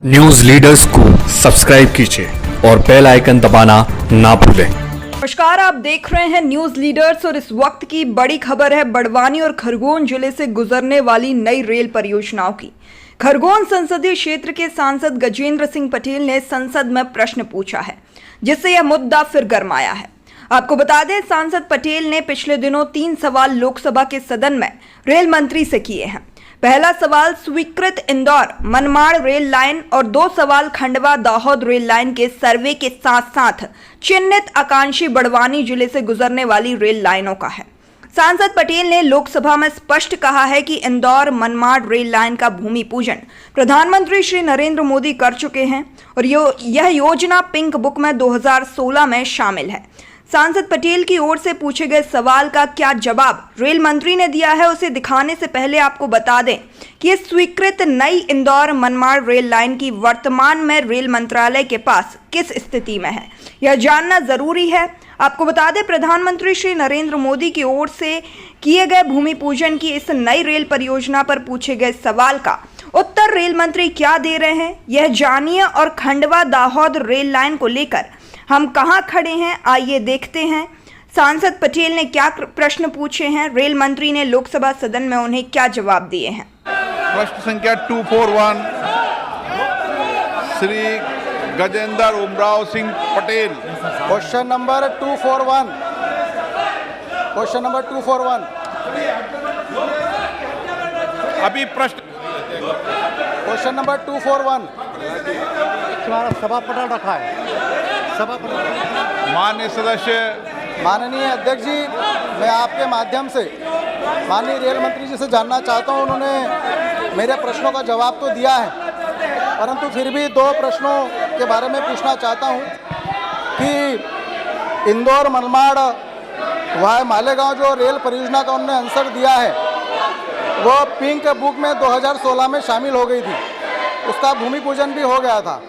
News leaders को subscribe कीजिए और बेल आइकन दबाना ना भूलें। नमस्कार, आप देख रहे हैं न्यूज लीडर्स और इस वक्त की बड़ी खबर है बड़वानी और खरगोन जिले से गुजरने वाली नई रेल परियोजनाओं की। खरगोन संसदीय क्षेत्र के सांसद गजेंद्र सिंह पटेल ने संसद में प्रश्न पूछा है, जिससे यह मुद्दा फिर गरमाया है। आपको बता दें, सांसद पटेल ने पिछले दिनों 3 सवाल लोकसभा के सदन में रेल मंत्री से किए हैं। पहला सवाल स्वीकृत इंदौर मनमाड़ रेल लाइन और 2 सवाल खंडवा दाहोद रेल लाइन के सर्वे के साथ साथ चिन्हित आकांक्षी बड़वानी जिले से गुजरने वाली रेल लाइनों का है। सांसद पटेल ने लोकसभा में स्पष्ट कहा है कि इंदौर मनमाड़ रेल लाइन का भूमि पूजन प्रधानमंत्री श्री नरेंद्र मोदी कर चुके हैं और यह योजना पिंक बुक में 2016 में शामिल है। सांसद पटेल की ओर से पूछे गए सवाल का क्या जवाब रेल मंत्री ने दिया है, उसे दिखाने से पहले आपको बता दें कि ये स्वीकृत नई इंदौर मनमाड़ रेल लाइन की वर्तमान में रेल मंत्रालय के पास किस स्थिति में है, यह जानना जरूरी है। आपको बता दें, प्रधानमंत्री श्री नरेंद्र मोदी की ओर से किए गए भूमि पूजन की इस नई रेल परियोजना पर पूछे गए सवाल का उत्तर रेल मंत्री क्या दे रहे हैं, यह जानिए। और खंडवा दाहोद रेल लाइन को लेकर हम कहां खड़े हैं, आइए देखते हैं सांसद पटेल ने क्या प्रश्न पूछे हैं, रेल मंत्री ने लोकसभा सदन में उन्हें क्या जवाब दिए हैं। प्रश्न संख्या 241 Shri Gajendra Umrao Singh Patel. Question number 241। Question number 241। अभी प्रश्न क्वेश्चन नंबर 241। तुम्हारा सभापटल रखा है। माननीय सदस्य, माननीय अध्यक्ष जी, मैं आपके माध्यम से माननीय रेल मंत्री जी से जानना चाहता हूं। उन्होंने मेरे प्रश्नों का जवाब तो दिया है, परंतु फिर भी 2 प्रश्नों के बारे में पूछना चाहता हूं कि इंदौर मनमाड़ वाय मालेगांव जो रेल परियोजना का उन्होंने आंसर दिया है वो पिंक बुक में 2016 में शामिल हो गई थी। उसका भूमि पूजन भी हो गया था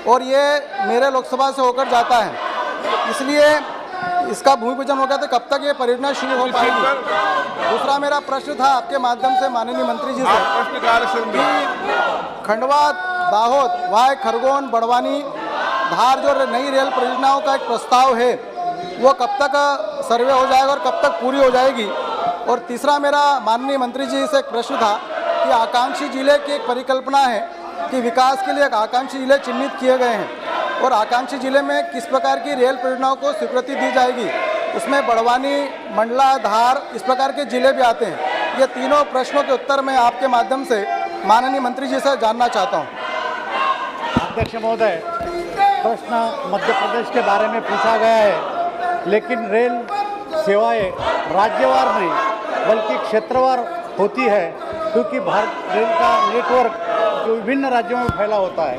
और ये मेरे लोकसभा से होकर जाता है, इसलिए इसका भूमि पूजन हो गया तो कब तक ये परियोजना शुरू हो पाएगी। दूसरा मेरा प्रश्न था आपके माध्यम से माननीय मंत्री जी से कि खंडवा दाहोद वाय खरगोन बड़वानी धार जो नई रेल परियोजनाओं का एक प्रस्ताव है वो कब तक सर्वे हो जाएगा और कब तक पूरी हो जाएगी। और तीसरा मेरा माननीय मंत्री जी से एक प्रश्न था कि आकांक्षी जिले की एक परिकल्पना है कि विकास के लिए आकांक्षी जिले चिन्हित किए गए हैं और आकांक्षी जिले में किस प्रकार की रेल परियोजनाओं को स्वीकृति दी जाएगी, उसमें बड़वानी, मंडला, धार इस प्रकार के जिले भी आते हैं। ये तीनों प्रश्नों के उत्तर मैं आपके माध्यम से माननीय मंत्री जी से जानना चाहता हूँ। अध्यक्ष महोदय, प्रश्न मध्य प्रदेश के बारे में पूछा गया है, लेकिन रेल सेवाएं राज्यवार नहीं बल्कि क्षेत्रवार होती है, क्योंकि भारत रेल का नेटवर्क जो विभिन्न राज्यों में फैला होता है।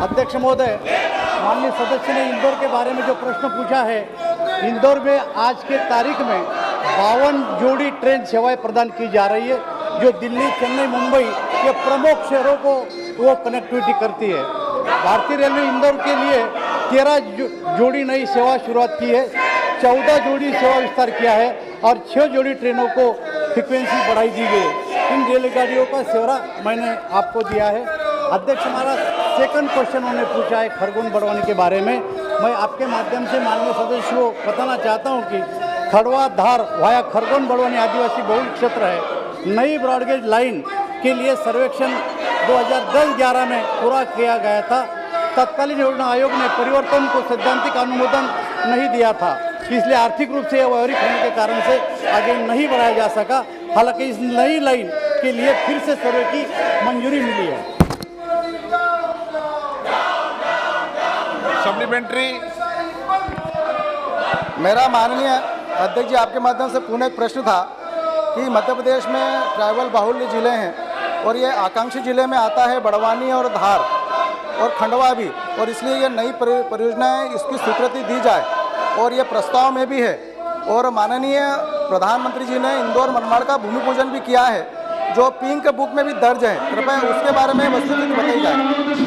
अध्यक्ष महोदय, माननीय सदस्य ने इंदौर के बारे में जो प्रश्न पूछा है, इंदौर में आज के तारीख में 52 जोड़ी ट्रेन सेवाएं प्रदान की जा रही है, जो दिल्ली, चेन्नई, मुंबई के प्रमुख शहरों को वो कनेक्टिविटी करती है। भारतीय रेलवे इंदौर के लिए 13 जोड़ी नई सेवा शुरुआत की है, 14 जोड़ी सेवा विस्तार किया है और 6 जोड़ी ट्रेनों को फ्रिक्वेंसी बढ़ाई दी गई है। इन रेलगाड़ियों का सेवा मैंने आपको दिया है। अध्यक्ष, हमारा सेकंड क्वेश्चन उन्होंने पूछा है खरगोन बड़वानी के बारे में। मैं आपके माध्यम से माननीय सदस्य को बताना चाहता हूं कि खड़वा धार वाया खरगोन बड़वानी आदिवासी बहुल क्षेत्र है। नई ब्रॉडगेज लाइन के लिए सर्वेक्षण 2010-11 में पूरा किया गया था। तत्कालीन योजना आयोग ने परिवर्तन को सैद्धांतिक अनुमोदन नहीं दिया था, इसलिए आर्थिक रूप से व्यावहारिक होने के कारण से आगे नहीं बढ़ाया जा सका। हालांकि इस नई लाइन के लिए फिर से सर्वे की मंजूरी मिली है। सप्लीमेंट्री। मेरा माननीय अध्यक्ष जी आपके माध्यम से पुनः एक प्रश्न था कि मध्य प्रदेश में ट्राइबल बाहुल्य जिले हैं और ये आकांक्षी जिले में आता है बड़वानी और धार और खंडवा भी, और इसलिए ये नई परियोजना है, इसकी स्वीकृति दी जाए और ये प्रस्ताव में भी है। और माननीय प्रधानमंत्री जी ने इंदौर मनमाड़ का भूमि पूजन भी किया है, जो पिंक बुक में भी दर्ज है। कृपया उसके बारे में वस्तुस्थिति बताई जाए।